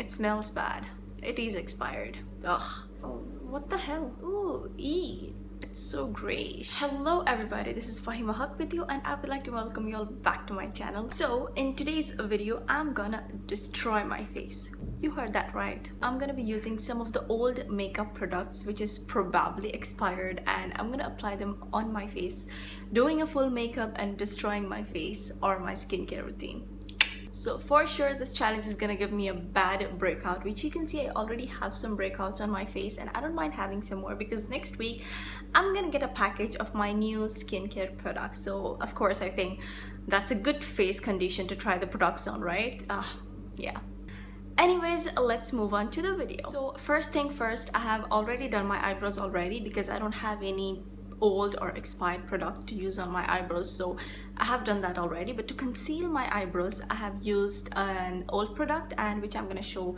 It smells bad. It is expired. Ugh. Oh, what the hell? Ooh, it's so grayish. Hello everybody, this is Fahima Haque with you, and I would like to welcome you all back to my channel. So in today's video, I'm gonna destroy my face. You heard that right. I'm gonna be using some of the old makeup products which is probably expired, and I'm gonna apply them on my face, doing a full makeup and destroying my face or my skincare routine. So for sure this challenge is gonna give me a bad breakout, which you can see I already have some breakouts on my face, and I don't mind having some more because next week I'm gonna get a package of my new skincare products. So of course I think that's a good face condition to try the products on, right? Yeah. Anyways, let's move on to the video. So first thing first, I have already done my eyebrows already because I don't have any old or expired product to use on my eyebrows, so I have done that already. But to conceal my eyebrows, I have used an old product, and which I'm going to show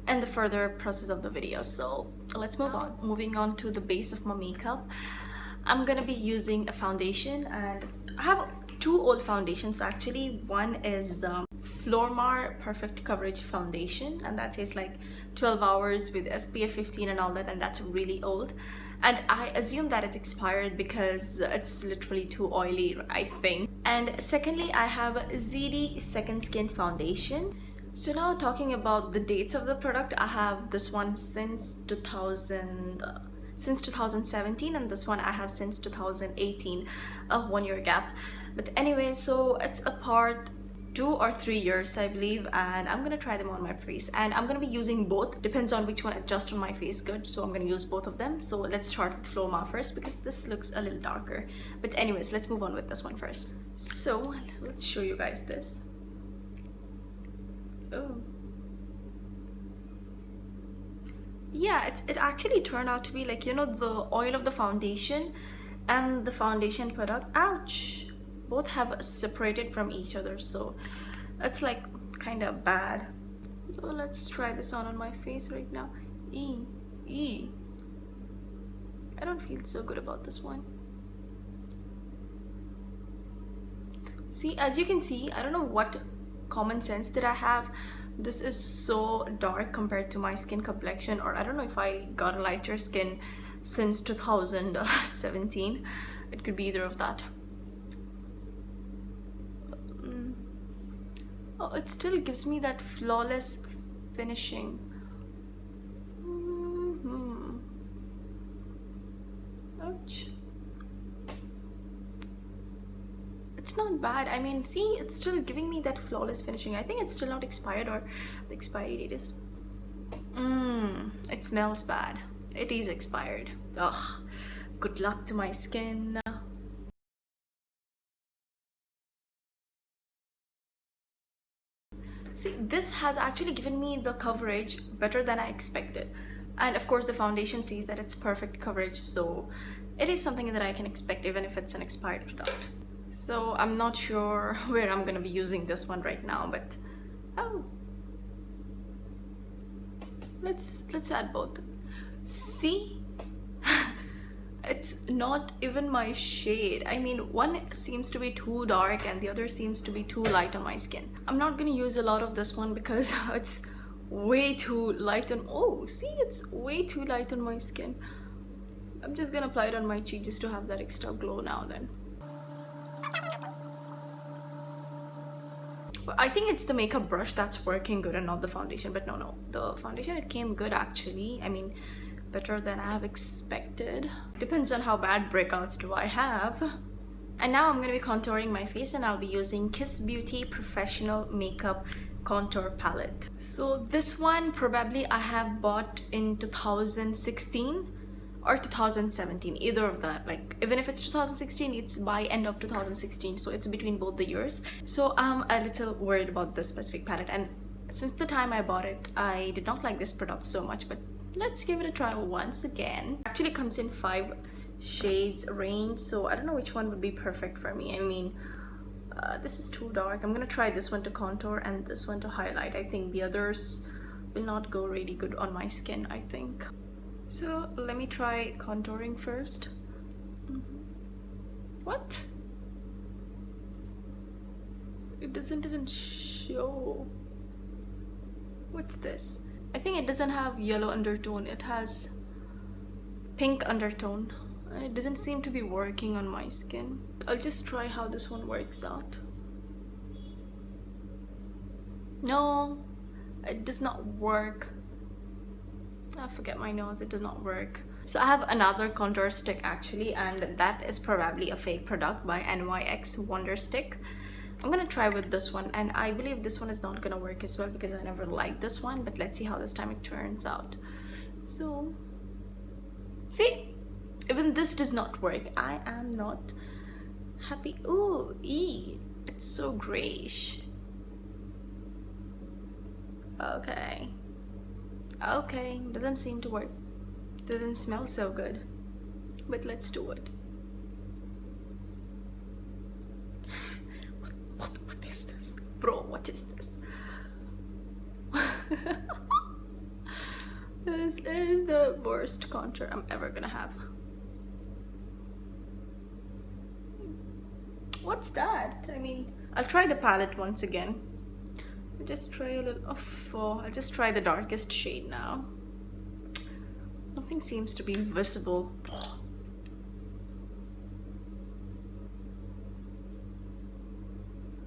in the further process of the video. So let's move on. Moving on to the base of my makeup, I'm going to be using a foundation, and I have two old foundations actually. One is Flormar Perfect Coverage Foundation, and that says like 12 hours with SPF 15 and all that, and that's really old. And I assume that it's expired because it's literally too oily, I think. And secondly, I have ZD Second Skin Foundation. So now talking about the dates of the product, I have this one since 2017, and this one I have since 2018, a 1-year gap. But anyway, so it's apart 2 or 3 years, I believe, and I'm gonna try them on my face, and I'm gonna be using both. Depends on which one adjusts on my face good, so I'm gonna use both of them. So let's start with Flormar first because this looks a little darker. But anyways, let's move on with this one first. So let's show you guys this. Oh yeah, it actually turned out to be like, you know, the oil of the foundation and the foundation product, ouch, both have separated from each other, so it's like kind of bad. So let's try this on my face right now. I don't feel so good about this one. See, as you can see, I don't know what common sense did I have. This is so dark compared to my skin complexion, or I don't know if I got a lighter skin since 2017. It could be either of that. Oh, it still gives me that flawless finishing. Ouch. It's not bad. I mean, see, it's still giving me that flawless finishing. I think it's still not expired, or the expiry date is... It smells bad. It is expired. Ugh. Good luck to my skin. See, this has actually given me the coverage better than I expected. And of course the foundation says that it's perfect coverage, so it is something that I can expect even if it's an expired product. So I'm not sure where I'm gonna be using this one right now, but let's add both. See? It's not even my shade. I mean, one seems to be too dark and the other seems to be too light on my skin. I'm not gonna use a lot of this one because it's way too light on... Oh, see, it's way too light on my skin. I'm just gonna apply it on my cheek just to have that extra glow now then. I think it's the makeup brush that's working good and not the foundation, but no, the foundation, it came good actually. I mean, better than I have expected. Depends on how bad breakouts do I have. And now I'm going to be contouring my face, and I'll be using Kiss Beauty Professional Makeup Contour Palette. So this one probably I have bought in 2016 or 2017, either of that. Like, even if it's 2016, it's by end of 2016, so it's between both the years. So I'm a little worried about this specific palette, and since the time I bought it, I did not like this product so much, but let's give it a try once again. It actually comes in 5 shades range, so I don't know which one would be perfect for me. I mean, this is too dark. I'm gonna try this one to contour and this one to highlight. I think the others will not go really good on my skin, I think. So let me try contouring first. What? It doesn't even show. What's this? I think it doesn't have yellow undertone, it has pink undertone. It doesn't seem to be working on my skin. I'll just try how this one works out. No, it does not work. I forget my nose, it does not work. So I have another contour stick actually, and that is probably a fake product by NYX Wonder Stick. I'm gonna try with this one, and I believe this one is not gonna work as well because I never liked this one, but let's see how this time it turns out. So, see? Even this does not work. I am not happy. Ooh, it's so grayish. Okay. Okay, doesn't seem to work. Doesn't smell so good. But let's do it. What is this? Bro, what is this? This is the worst contour I'm ever gonna have. What's that? I mean, I'll try the palette once again. I'll just try a little. I'll just try the darkest shade now. Nothing seems to be visible.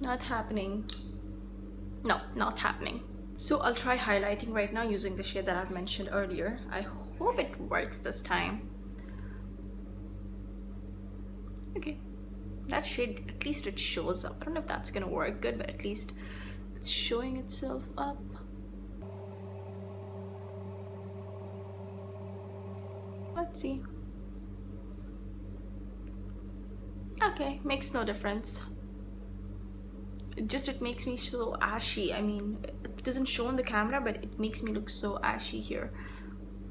Not happening. No, not happening. So I'll try highlighting right now using the shade that I've mentioned earlier. I hope it works this time. Okay. That shade, at least it shows up. I don't know if that's gonna work good, but at least it's showing itself up. Let's see. Okay, makes no difference. It makes me so ashy. I mean, it doesn't show on the camera, but it makes me look so ashy here.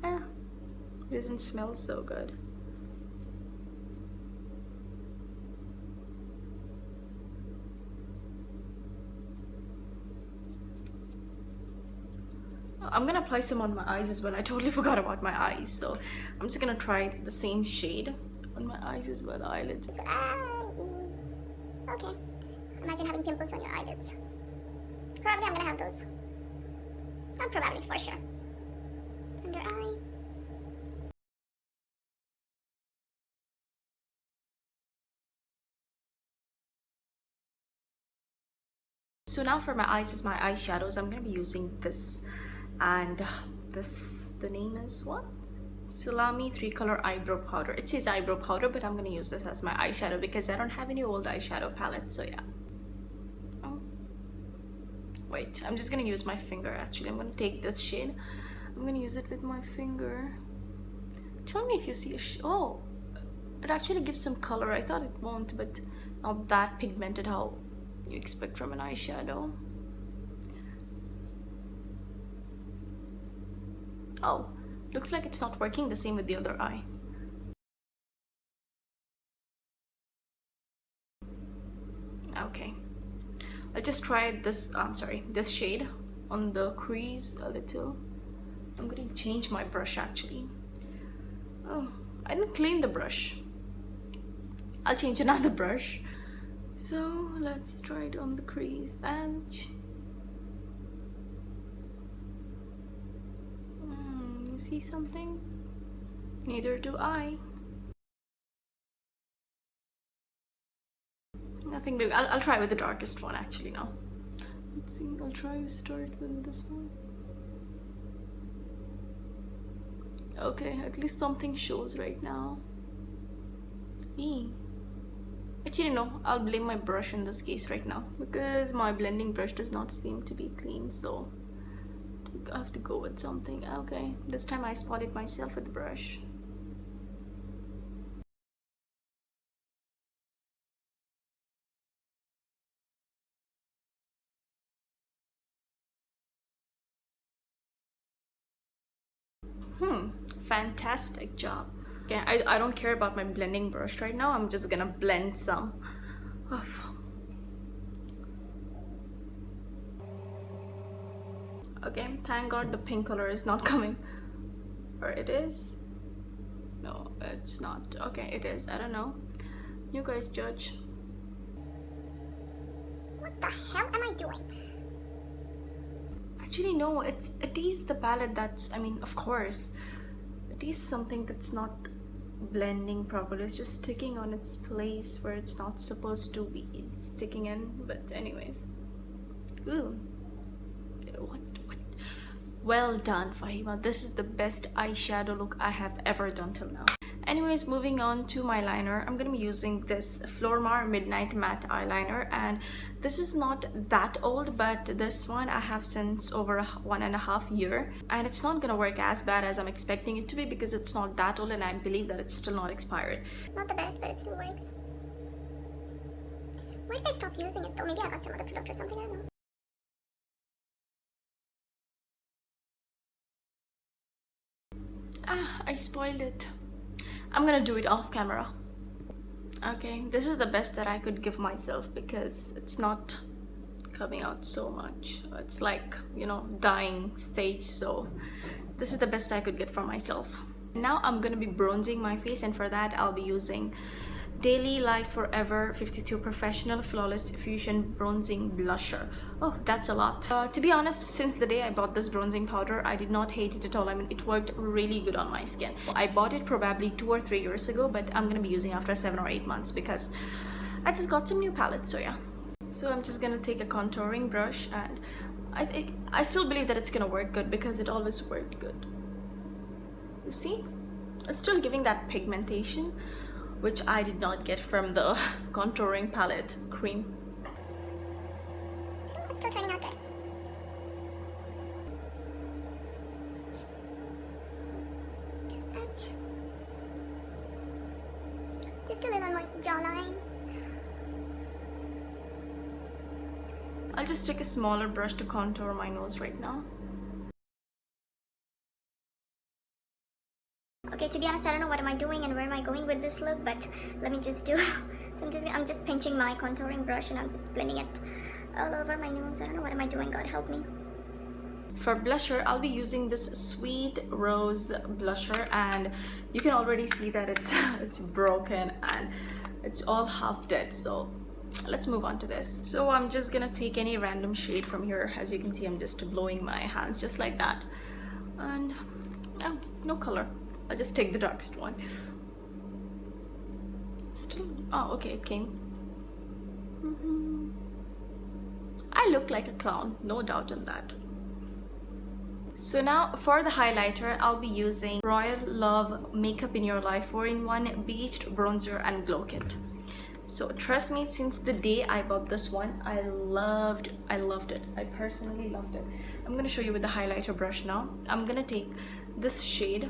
It doesn't smell so good. I'm gonna apply some on my eyes as well. I totally forgot about my eyes, so I'm just gonna try the same shade on my eyes as well, eyelids. Okay. Imagine having pimples on your eyelids. Probably I'm gonna have those. Not probably, for sure. Under eye. So now for my eyes is my eyeshadows. I'm gonna be using this, and the name is what? Salami 3-color eyebrow powder. It says eyebrow powder, but I'm gonna use this as my eyeshadow because I don't have any old eyeshadow palette, so yeah. Oh. Wait, I'm just gonna use my finger actually. I'm gonna take this shade. I'm gonna use it with my finger. Tell me if you see oh, it actually gives some color. I thought it won't, but not that pigmented how you expect from an eyeshadow. Oh, looks like it's not working the same with the other eye. Okay, I'll just try this, this shade on the crease a little. I'm going to change my brush actually. Oh, I didn't clean the brush. I'll change another brush. So let's try it on the crease edge. You see something? Neither do I. Nothing big. I'll try with the darkest one actually now. Let's see, I'll try to start with this one. Okay, at least something shows right now. Actually no, I'll blame my brush in this case right now because my blending brush does not seem to be clean, so I have to go with something. Okay, this time I spotted myself with the brush. Fantastic job. Okay, I don't care about my blending brush right now. I'm just gonna blend some of. Okay, thank God the pink color is not coming. Or it is? No, it's not. Okay, it is. I don't know. You guys judge. What the hell am I doing? I Actually, no, it is the palette that's, I mean, of course, it is something that's not blending properly. It's just sticking on its place where it's not supposed to be sticking in. But anyways, ooh, what? Well done, Fahima. This is the best eyeshadow look I have ever done till now. Anyways, moving on to my liner, I'm gonna be using this Flormar Midnight Matte Eyeliner, and this is not that old, but this one I have since over 1.5 years, and it's not gonna work as bad as I'm expecting it to be because it's not that old and I believe that it's still not expired. Not the best, but it still works. Why did I stop using it though? Maybe I got some other product or something, I don't know. I spoiled it. I'm gonna do it off camera. Okay, this is the best that I could give myself because it's not coming out so much. It's like, you know, dying stage, so this is the best I could get for myself. Now I'm gonna be bronzing my face, and for that I'll be using Daily Life Forever 52 Professional Flawless Fusion Bronzing Blusher. Oh, that's a lot. To be honest, since the day I bought this bronzing powder, I did not hate it at all. I mean, it worked really good on my skin. I bought it probably 2 or 3 years ago, but I'm gonna be using after 7 or 8 months because I just got some new palettes, so yeah. So I'm just gonna take a contouring brush, and I still believe that it's gonna work good because it always worked good. You see? It's still giving that pigmentation, which I did not get from the contouring palette cream. It's still turning out good. Ouch. Just a little more jawline. I'll just take a smaller brush to contour my nose right now. Okay, to be honest, I don't know what am I doing and where am I going with this look, but let me just do. So I'm just pinching my contouring brush and I'm just blending it all over my nose. I don't know what am I doing. God help me. For blusher, I'll be using this Sweet Rose blusher, and you can already see that it's broken and it's all half dead. So let's move on to this. So I'm just gonna take any random shade from here. As you can see, I'm just blowing my hands just like that, and oh, no color. I'll just take the darkest one. Still, oh, okay, it came. I look like a clown, no doubt on that. So now for the highlighter, I'll be using Royal Love Makeup in Your Life 4-in-1 Beached Bronzer and Glow Kit. So trust me, since the day I bought this one, I loved it. I personally loved it. I'm gonna show you with the highlighter brush now. I'm gonna take this shade.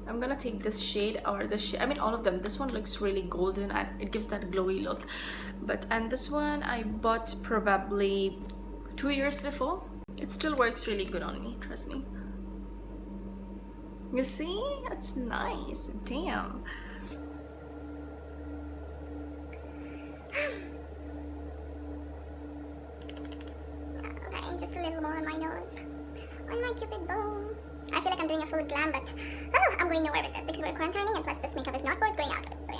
I'm gonna take this shade or this shade, I mean all of them. This one looks really golden and it gives that glowy look. And this one I bought probably 2 years before. It still works really good on me, trust me. You see? It's nice. Damn. Okay, just a little more on my nose. On my cupid bow. I feel like I'm doing a full glam, but oh, I'm going nowhere with this because we're quarantining, and plus this makeup is not worth going out with, so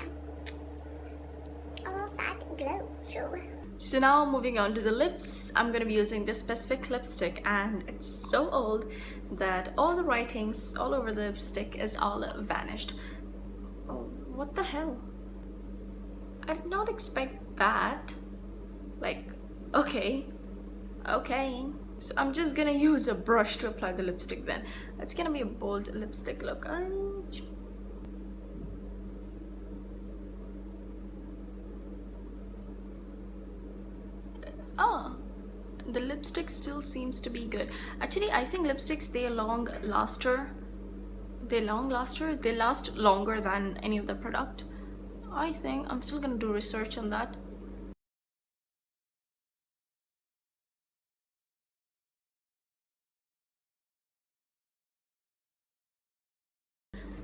yeah. All that glow. Phew. So now moving on to the lips, I'm gonna be using this specific lipstick, and it's so old that all the writings all over the lipstick is all vanished. Oh, what the hell? I did not expect that. Like, okay. So I'm just gonna use a brush to apply the lipstick then. It's gonna be a bold lipstick look. Oh, the lipstick still seems to be good. Actually, I think lipsticks, they last longer than any other product. I think I'm still gonna do research on that.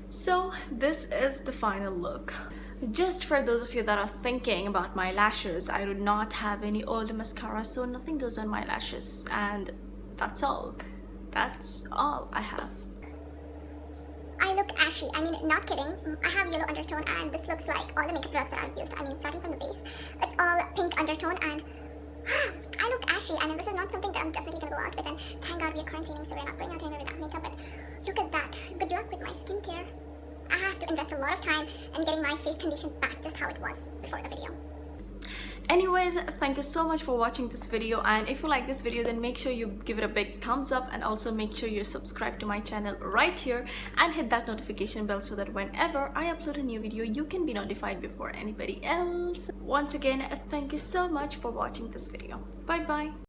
So this is the final look. Just for those of you that are thinking about my lashes, I do not have any old mascara, so nothing goes on my lashes, and that's all. That's all I have. I look ashy. I mean, not kidding. I have yellow undertone, and this looks like all the makeup products that I've used. I mean, starting from the base, it's all pink undertone, and I look ashy, and this is not something that I'm definitely gonna go out with. And thank God we are quarantining, so we're not going out anywhere without makeup. But look at that. Good luck with my skincare. I have to invest a lot of time in getting my face condition back just how it was before the video. Anyways, thank you so much for watching this video, and if you like this video then make sure you give it a big thumbs up, and also make sure you're subscribed to my channel right here and hit that notification bell so that whenever I upload a new video you can be notified before anybody else. Once again, thank you so much for watching this video. Bye bye.